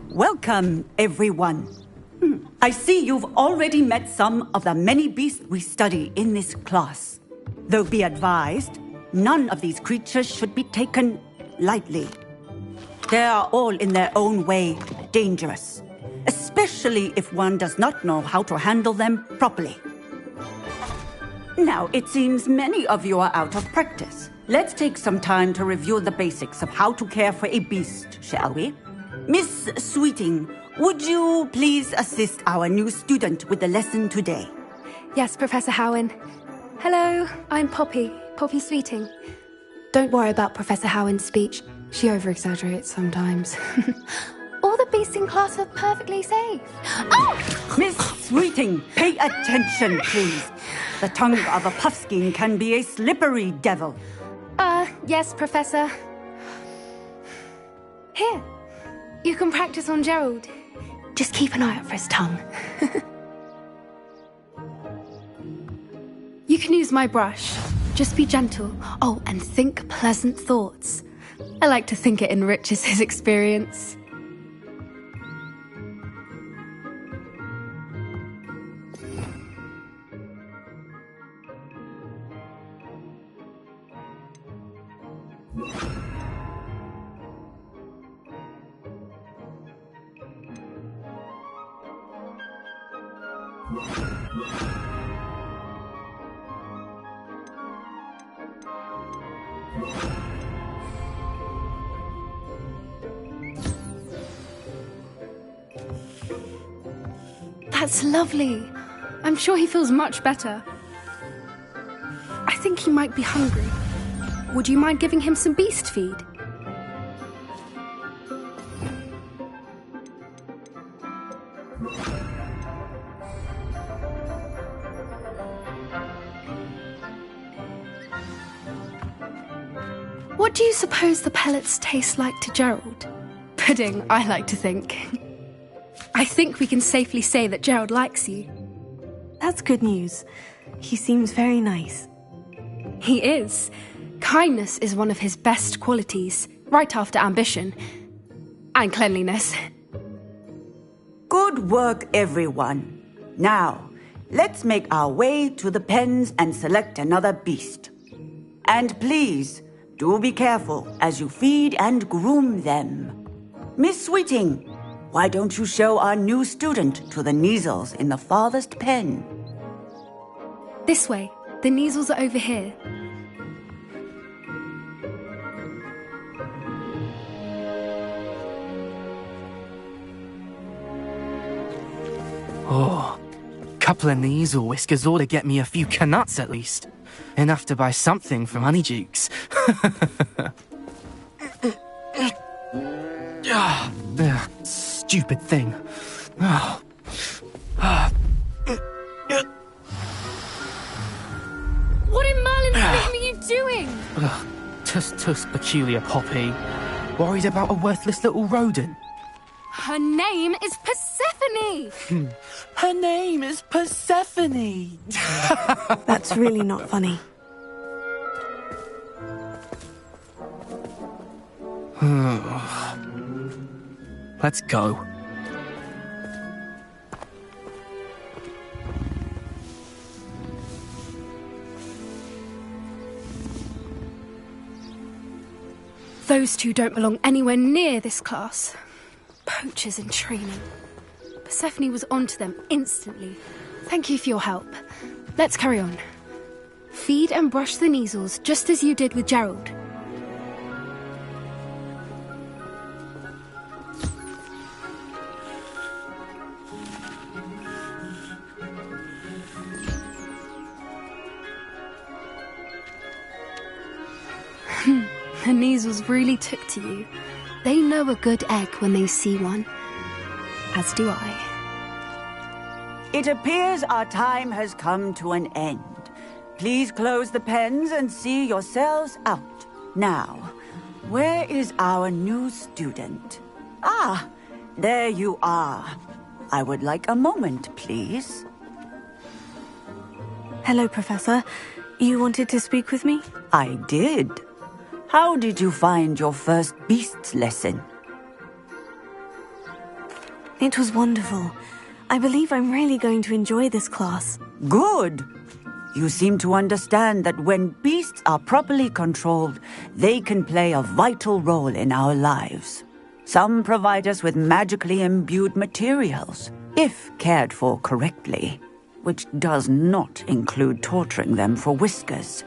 Welcome, everyone. I see you've already met some of the many beasts we study in this class. Though be advised, none of these creatures should be taken lightly. They are all in their own way dangerous, especially if one does not know how to handle them properly. Now, it seems many of you are out of practice. Let's take some time to review the basics of how to care for a beast, shall we? Miss Sweeting, would you please assist our new student with the lesson today? Yes, Professor Howen. Hello, I'm Poppy Sweeting. Don't worry about Professor Howen's speech. She over-exaggerates sometimes. All the beasts in class are perfectly safe. Oh! Miss Sweeting, pay attention, please. The tongue of a puffskein can be a slippery devil. Yes, Professor. Here, you can practice on Gerald. Just keep an eye out for his tongue. You can use my brush. Just be gentle. Oh, and think pleasant thoughts. I like to think it enriches his experience. That's lovely. I'm sure he feels much better. I think he might be hungry. Would you mind giving him some beast feed? What do you suppose the pellets taste like to Gerald? Pudding, I like to think. I think we can safely say that Gerald likes you. That's good news. He seems very nice. He is. Kindness is one of his best qualities, right after ambition. And cleanliness. Good work, everyone. Now, let's make our way to the pens and select another beast. And please, do be careful as you feed and groom them. Miss Sweeting, why don't you show our new student to the Kneazles in the farthest pen? This way. The Kneazles are over here. Oh, couple of Kneazle whiskers ought to get me a few canuts at least. Enough to buy something from Honeydukes. Stupid thing. Oh. What in Merlin's name are you doing? Tuss peculiar Poppy. Worried about a worthless little rodent. Her name is Persephone! Her name is Persephone! That's really not funny. Let's go. Those two don't belong anywhere near this class. Poachers in training. Persephone was onto them instantly. Thank you for your help. Let's carry on. Feed and brush the Kneazles just as you did with Gerald. The Kneazles really took to you. They know a good egg when they see one. As do I. It appears our time has come to an end. Please close the pens and see yourselves out. Now, where is our new student? Ah, there you are. I would like a moment, please. Hello, Professor. You wanted to speak with me? I did. How did you find your first beasts lesson? It was wonderful. I believe I'm really going to enjoy this class. Good. You seem to understand that when beasts are properly controlled, they can play a vital role in our lives. Some provide us with magically imbued materials, if cared for correctly, which does not include torturing them for whiskers.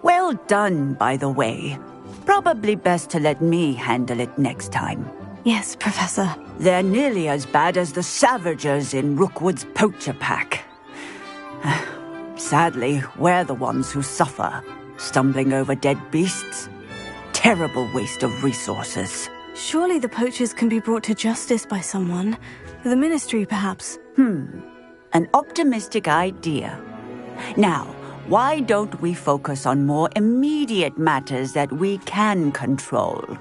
Well done, by the way. Probably best to let me handle it next time. Yes, Professor. They're nearly as bad as the Savagers in Rookwood's poacher pack. Sadly, we're the ones who suffer, stumbling over dead beasts. Terrible waste of resources. Surely the poachers can be brought to justice by someone. The Ministry, perhaps. An optimistic idea. Now, why don't we focus on more immediate matters that we can control?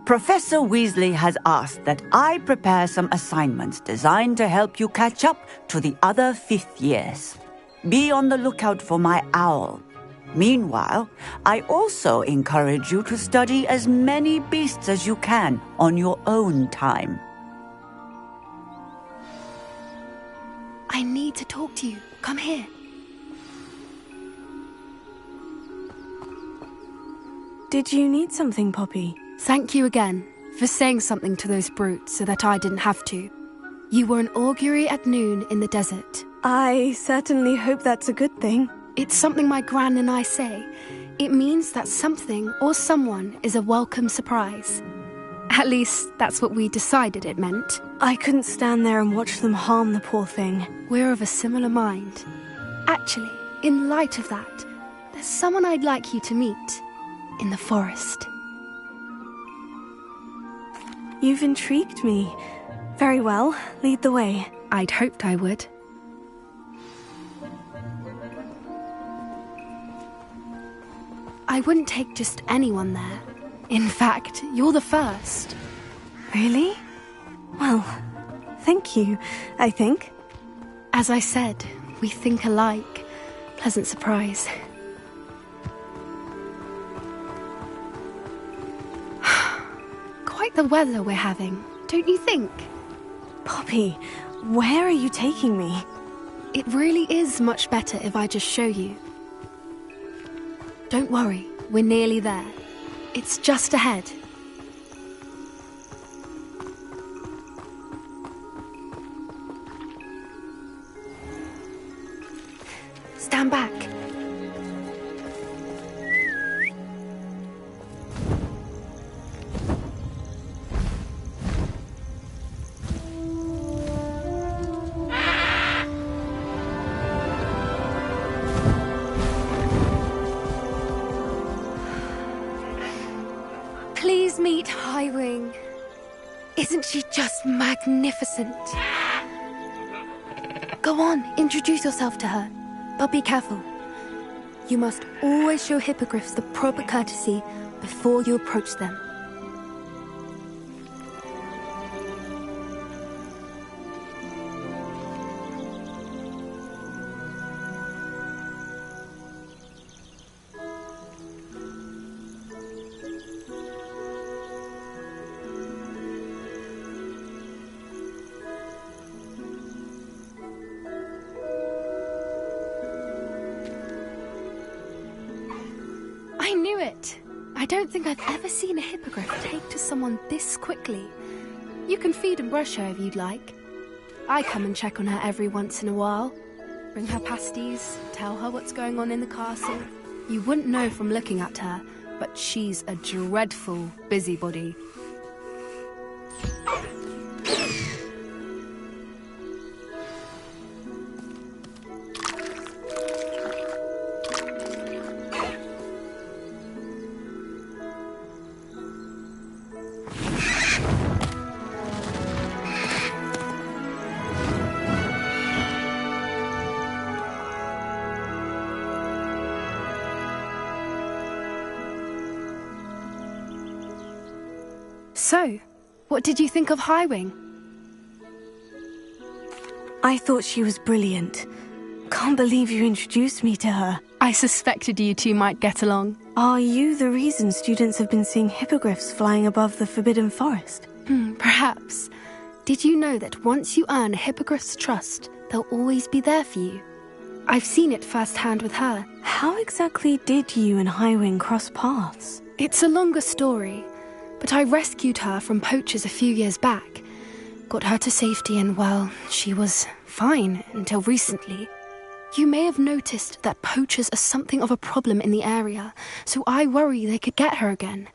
Professor Weasley has asked that I prepare some assignments designed to help you catch up to the other 5th years. Be on the lookout for my owl. Meanwhile, I also encourage you to study as many beasts as you can on your own time. I need to talk to you. Come here. Did you need something, Poppy? Thank you again for saying something to those brutes so that I didn't have to. You were an augury at noon in the desert. I certainly hope that's a good thing. It's something my gran and I say. It means that something or someone is a welcome surprise. At least, that's what we decided it meant. I couldn't stand there and watch them harm the poor thing. We're of a similar mind. Actually, in light of that, there's someone I'd like you to meet. In the forest. You've intrigued me. Very well, lead the way. I'd hoped I would. I wouldn't take just anyone there. In fact, you're the first. Really? Well, thank you, I think. As I said, we think alike. Pleasant surprise. Quite the weather we're having, don't you think? Poppy, where are you taking me? It really is much better if I just show you. Don't worry, we're nearly there. It's just ahead. Stand back. Please meet Highwing. Isn't she just magnificent? Go on, introduce yourself to her. But be careful. You must always show hippogriffs the proper courtesy before you approach them. I knew it! I don't think I've ever seen a hippogriff take to someone this quickly. You can feed and brush her if you'd like. I come and check on her every once in a while. Bring her pasties, tell her what's going on in the castle. You wouldn't know from looking at her, but she's a dreadful busybody. So, what did you think of Highwing? I thought she was brilliant. Can't believe you introduced me to her. I suspected you two might get along. Are you the reason students have been seeing hippogriffs flying above the Forbidden Forest? Perhaps. Did you know that once you earn a hippogriff's trust, they'll always be there for you? I've seen it firsthand with her. How exactly did you and Highwing cross paths? It's a longer story, but I rescued her from poachers a few years back. Got her to safety and, well, she was fine until recently. You may have noticed that poachers are something of a problem in the area, so I worry they could get her again.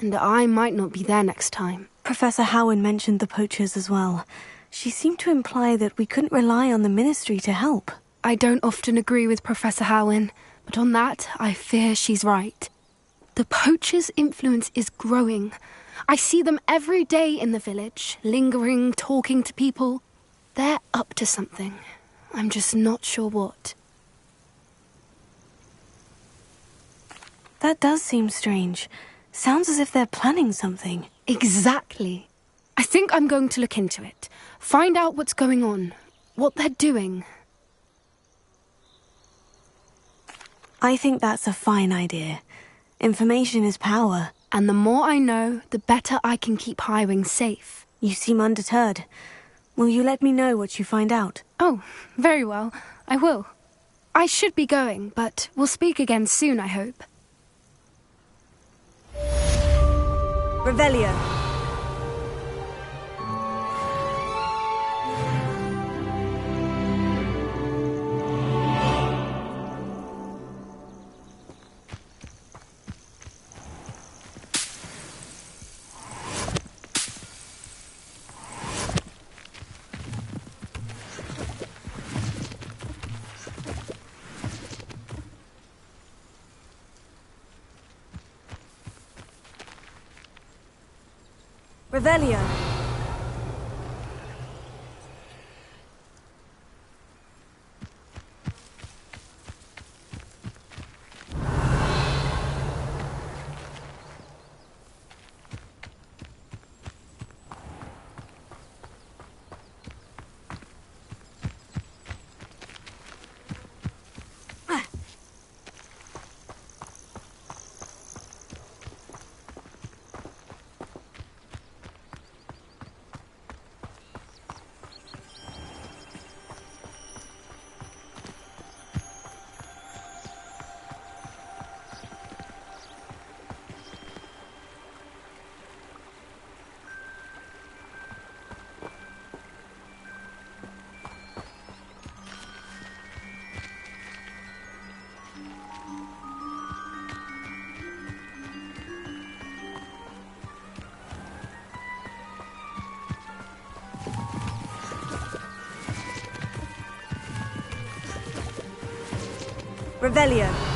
And I might not be there next time. Professor Howin mentioned the poachers as well. She seemed to imply that we couldn't rely on the Ministry to help. I don't often agree with Professor Howin, but on that, I fear she's right. The poachers' influence is growing. I see them every day in the village, lingering, talking to people. They're up to something. I'm just not sure what. That does seem strange. Sounds as if they're planning something. Exactly. I think I'm going to look into it. Find out what's going on, what they're doing. I think that's a fine idea. Information is power. And the more I know, the better I can keep Highwing safe. You seem undeterred. Will you let me know what you find out? Oh, very well. I will. I should be going, but we'll speak again soon, I hope. Revelio. Revelio. Revelio.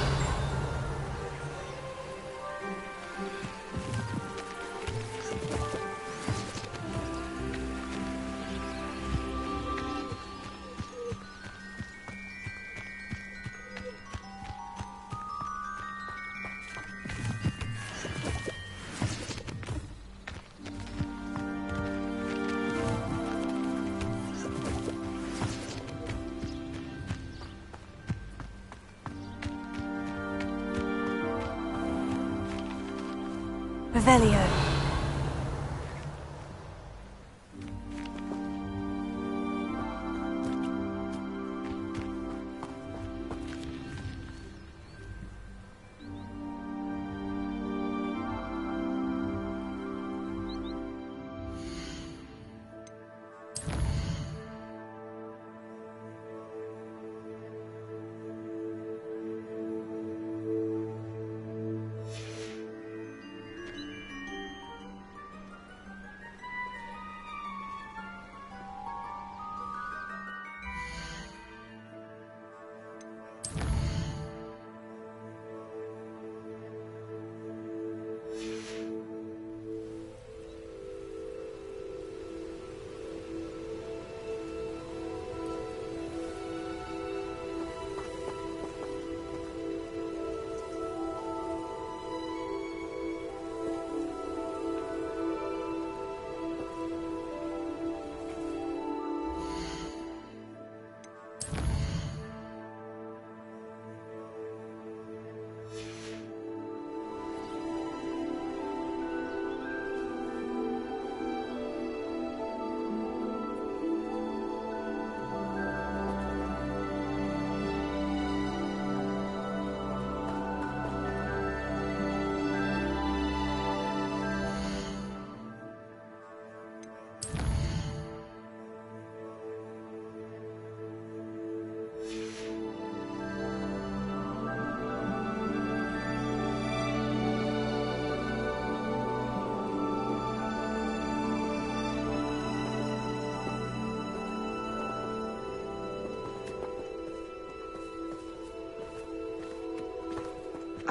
Revelio.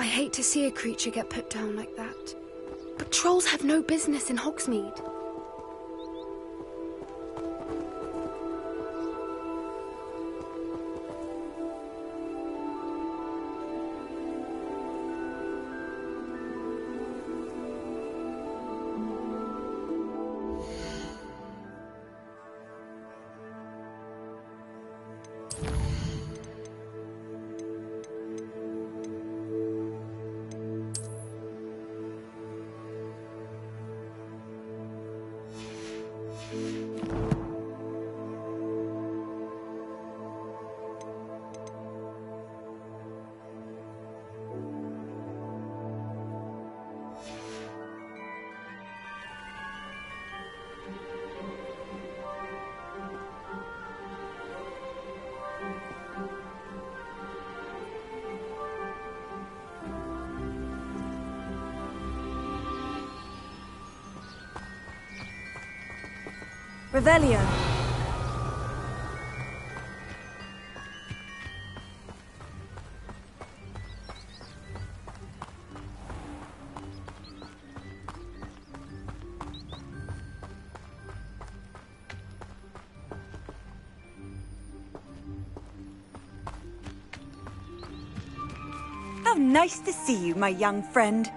I hate to see a creature get put down like that. But trolls have no business in Hogsmeade. Revelio. How nice to see you, my young friend.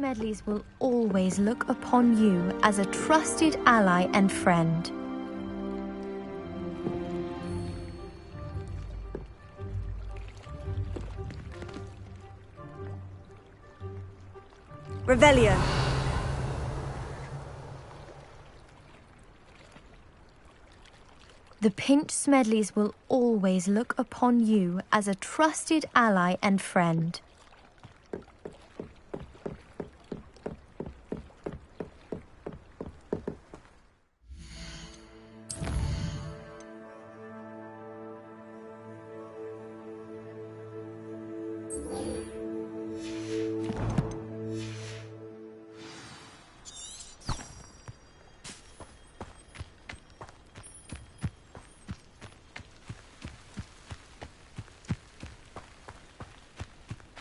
Smedleys will always look upon you as a trusted ally and friend. Revelio. The Pinch Smedleys will always look upon you as a trusted ally and friend.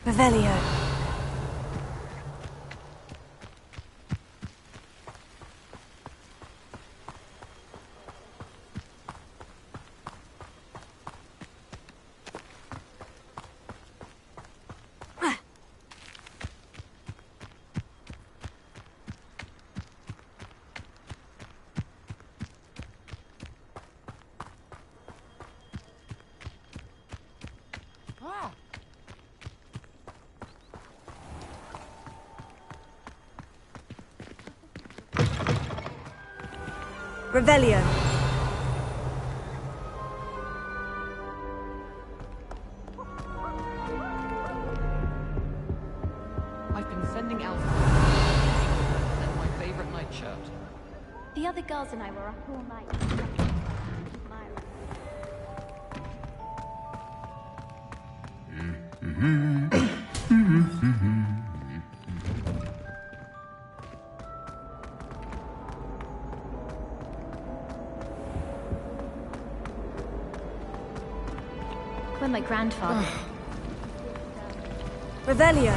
Revelio. Revelio. I've been sending out and my favorite nightshirt. The other girls and I were up all night. When my grandfather... Revelio.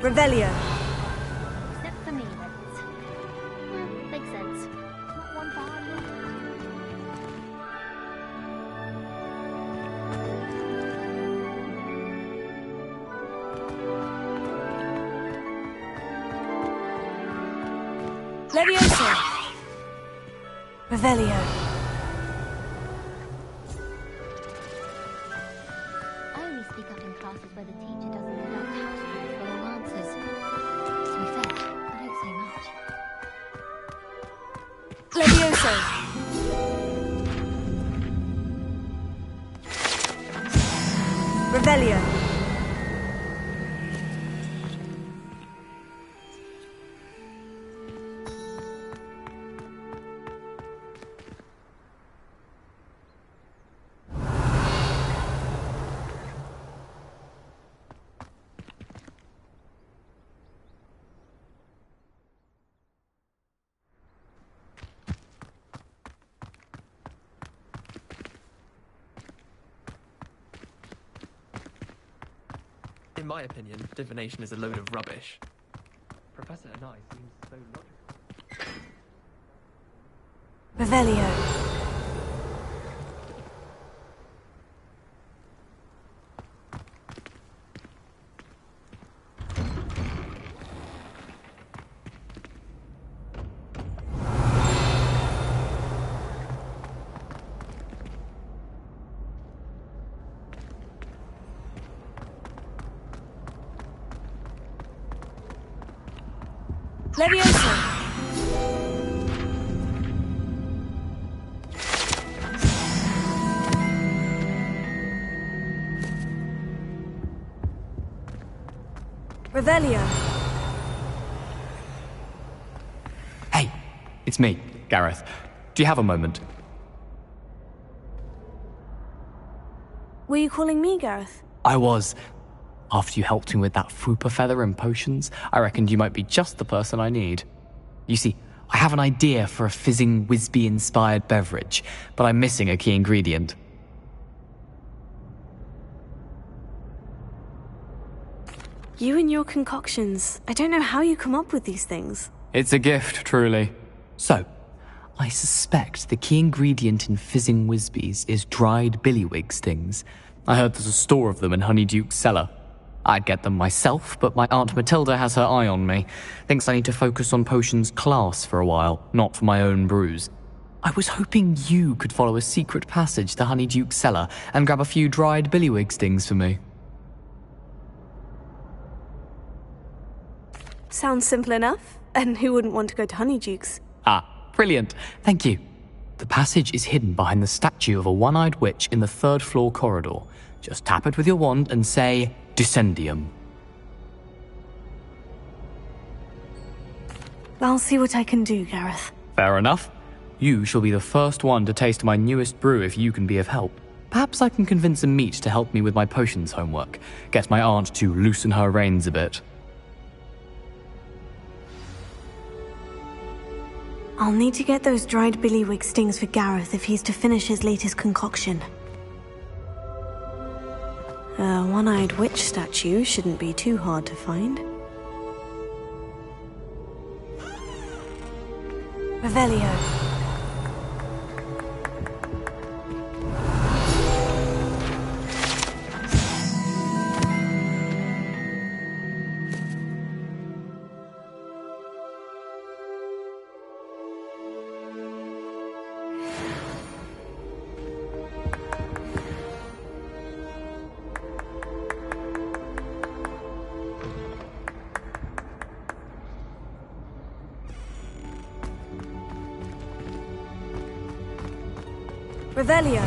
Revelio. Except for me, but makes sense. Not one for Harvey. Levioso. Revelio. I only speak up in classes where the teacher doesn't know how to give full answers. To be fair, I don't say much. Levioso. Revelio. In my opinion, divination is a load of rubbish. Professor and I seem so logical. Revelio. Levioso! Revelio. Hey, it's me, Gareth. Do you have a moment? Were you calling me, Gareth? I was. After you helped me with that Fupa feather and potions, I reckoned you might be just the person I need. You see, I have an idea for a fizzing Wisby-inspired beverage, but I'm missing a key ingredient. You and your concoctions. I don't know how you come up with these things. It's a gift, truly. So, I suspect the key ingredient in fizzing Wisbies is dried billywig stings. I heard there's a store of them in Honeyduke's cellar. I'd get them myself, but my Aunt Matilda has her eye on me. Thinks I need to focus on potions class for a while, not for my own brews. I was hoping you could follow a secret passage to Honeyduke's cellar and grab a few dried billywig stings for me. Sounds simple enough. And who wouldn't want to go to Honeyduke's? Ah, brilliant. Thank you. The passage is hidden behind the statue of a one-eyed witch in the third-floor corridor. Just tap it with your wand and say, Descendium. I'll see what I can do, Gareth. Fair enough. You shall be the first one to taste my newest brew if you can be of help. Perhaps I can convince a meat to help me with my potions homework. Get my aunt to loosen her reins a bit. I'll need to get those dried billywig stings for Gareth if he's to finish his latest concoction. A one-eyed witch statue shouldn't be too hard to find. Revelio. Revelio.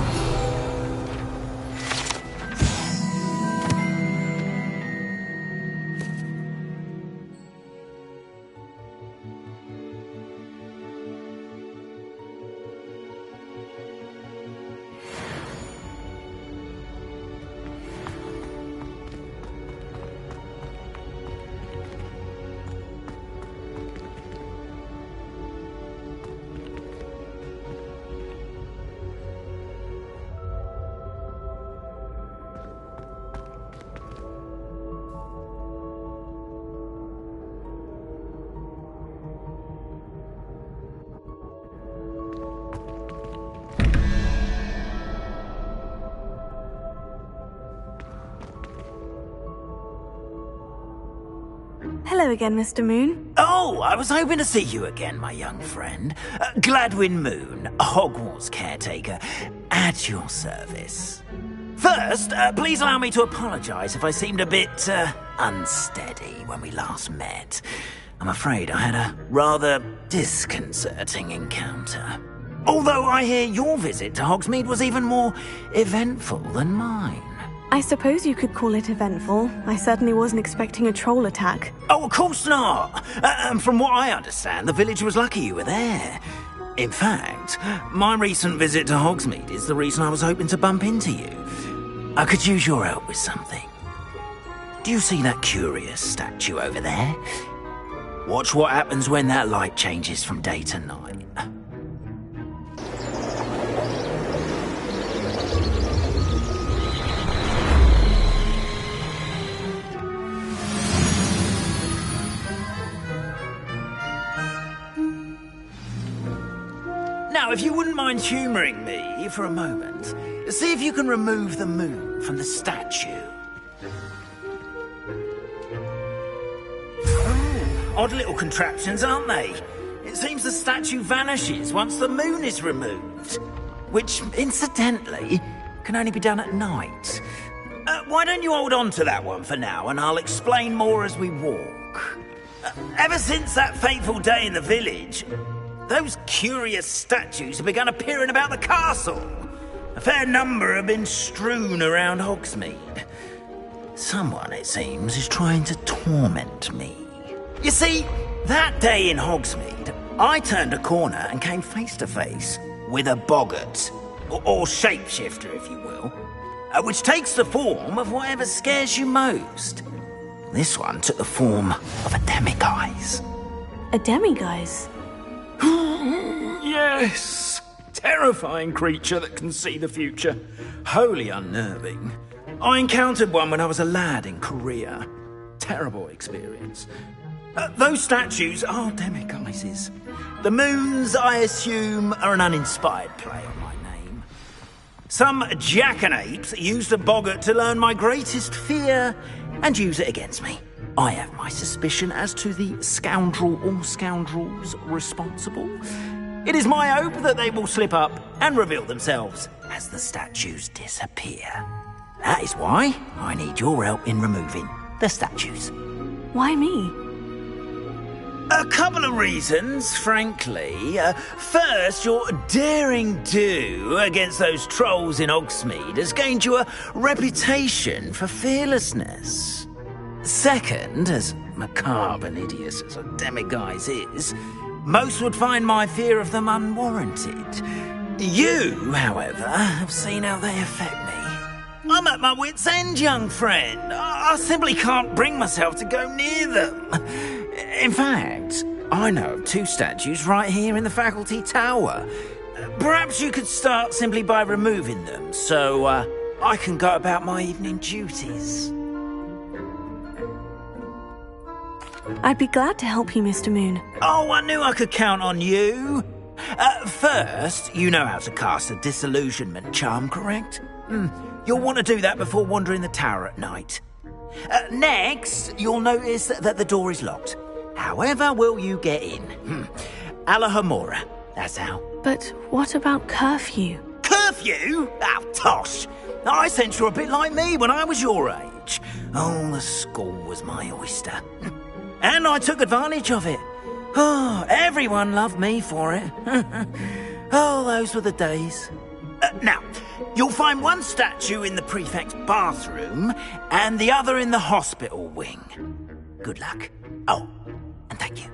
Hello again, Mr. Moon. Oh, I was hoping to see you again, my young friend. Gladwin Moon, Hogwarts caretaker, at your service. First, please allow me to apologise if I seemed a bit, unsteady when we last met. I'm afraid I had a rather disconcerting encounter. Although I hear your visit to Hogsmeade was even more eventful than mine. I suppose you could call it eventful. I certainly wasn't expecting a troll attack. Oh, of course not. From what I understand, the village was lucky you were there. In fact, my recent visit to Hogsmeade is the reason I was hoping to bump into you. I could use your help with something. Do you see that curious statue over there? Watch what happens when that light changes from day to night. Now, if you wouldn't mind humouring me for a moment, see if you can remove the moon from the statue. Odd little contraptions, aren't they? It seems the statue vanishes once the moon is removed. Which, incidentally, can only be done at night. Why don't you hold on to that one for now, and I'll explain more as we walk. Ever since that fateful day in the village, those curious statues have begun appearing about the castle. A fair number have been strewn around Hogsmeade. Someone, it seems, is trying to torment me. You see, that day in Hogsmeade, I turned a corner and came face to face with a boggart, or shapeshifter, if you will, which takes the form of whatever scares you most. This one took the form of a demiguise. A demiguise? Yes! Terrifying creature that can see the future. Wholly unnerving. I encountered one when I was a lad in Korea. Terrible experience. Those statues are demiguises. The moons, I assume, are an uninspired play on my name. Some jackanapes used a boggart to learn my greatest fear and use it against me. I have my suspicion as to the scoundrel or scoundrels responsible. It is my hope that they will slip up and reveal themselves as the statues disappear. That is why I need your help in removing the statues. Why me? A couple of reasons, frankly. First, your daring do against those trolls in Hogsmeade has gained you a reputation for fearlessness. Second, as macabre and hideous as a demiguise is, most would find my fear of them unwarranted. You, however, have seen how they affect me. I'm at my wit's end, young friend. I simply can't bring myself to go near them. In fact, I know of 2 statues right here in the faculty tower. Perhaps you could start simply by removing them, so I can go about my evening duties. I'd be glad to help you, Mr. Moon. Oh, I knew I could count on you. First, you know how to cast a disillusionment charm, correct? You'll want to do that before wandering the tower at night. Next, you'll notice that the door is locked. However will you get in? Alahomora, that's how. But what about curfew? Curfew? Oh, tosh. I sense you're a bit like me when I was your age. Oh, the school was my oyster. And I took advantage of it. Oh, everyone loved me for it. Oh, those were the days. Now, you'll find one statue in the prefect's bathroom and the other in the hospital wing. Good luck. Oh, and thank you.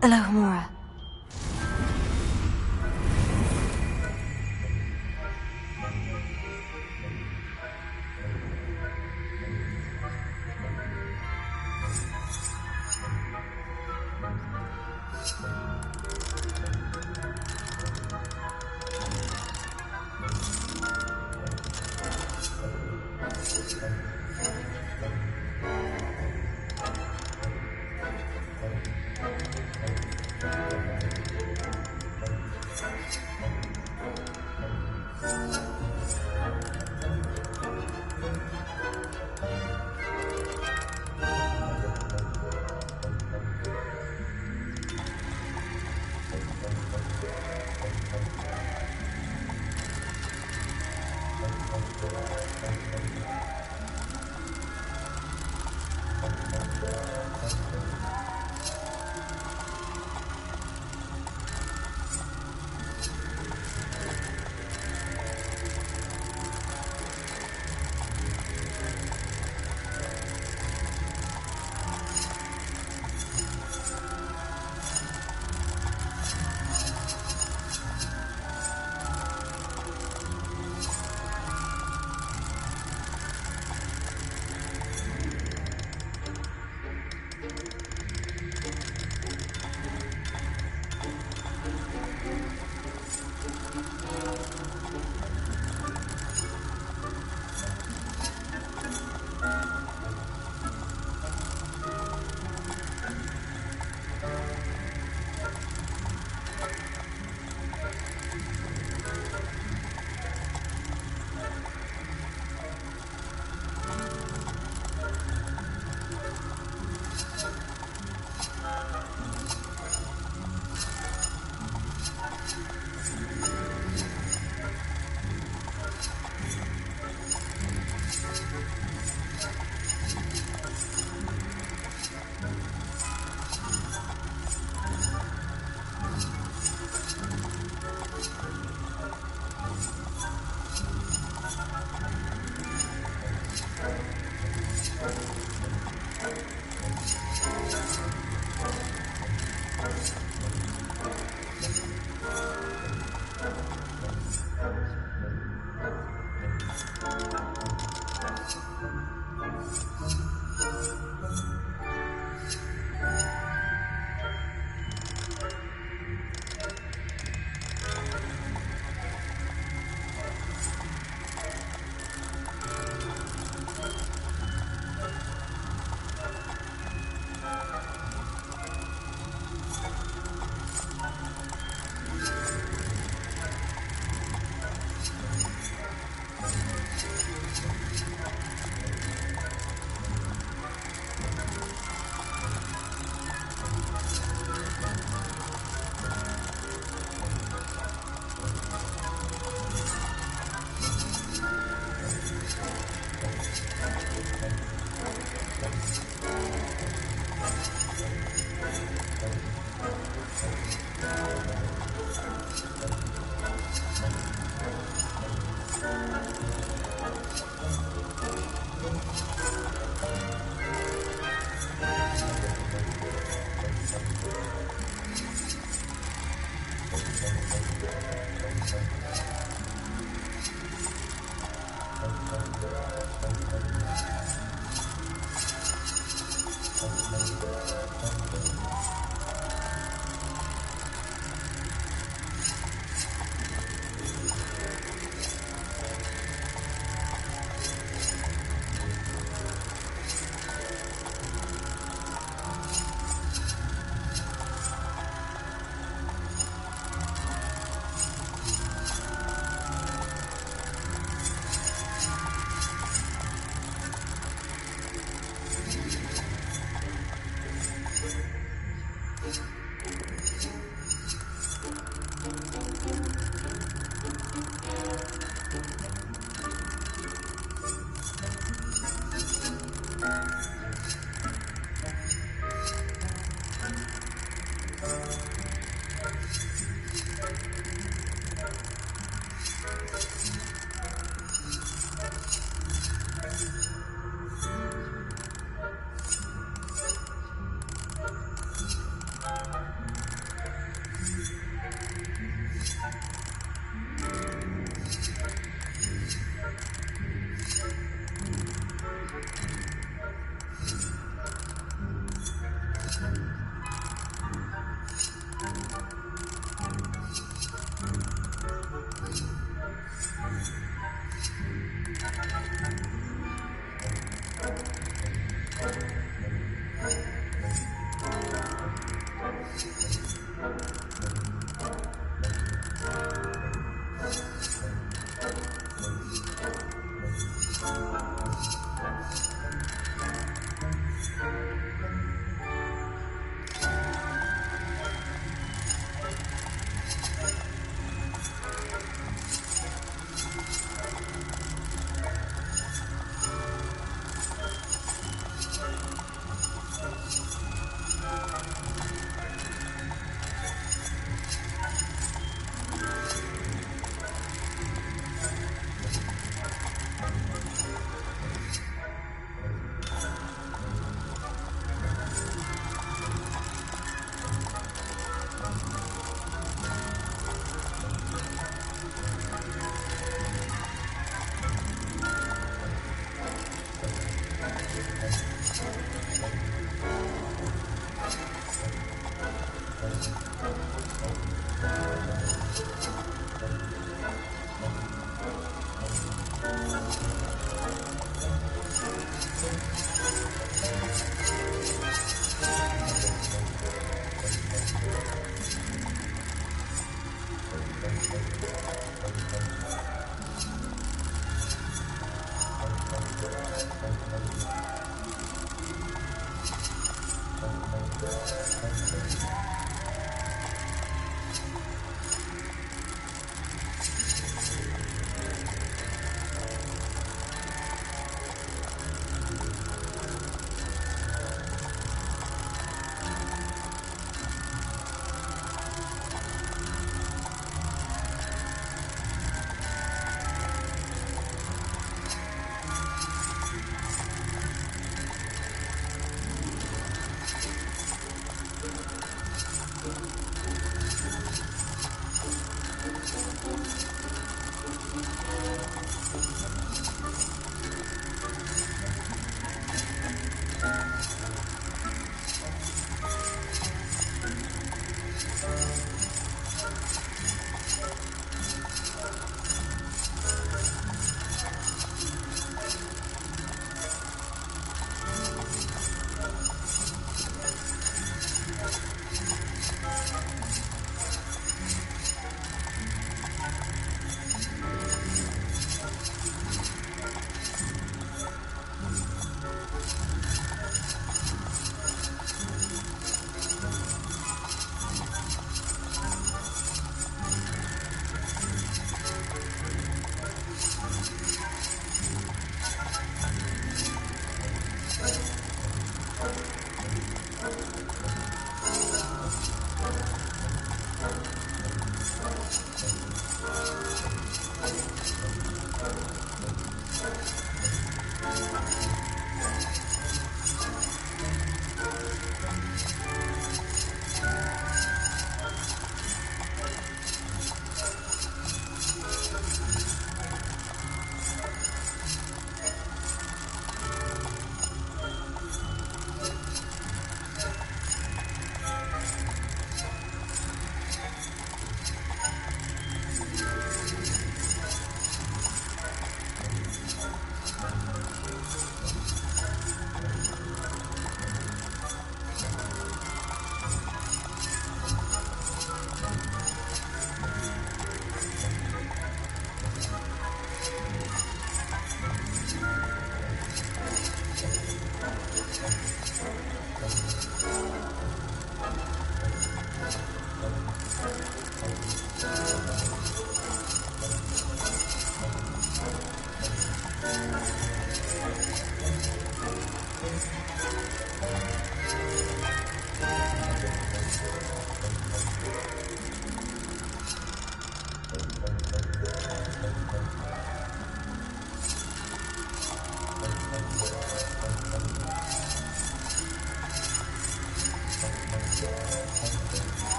Alohomora.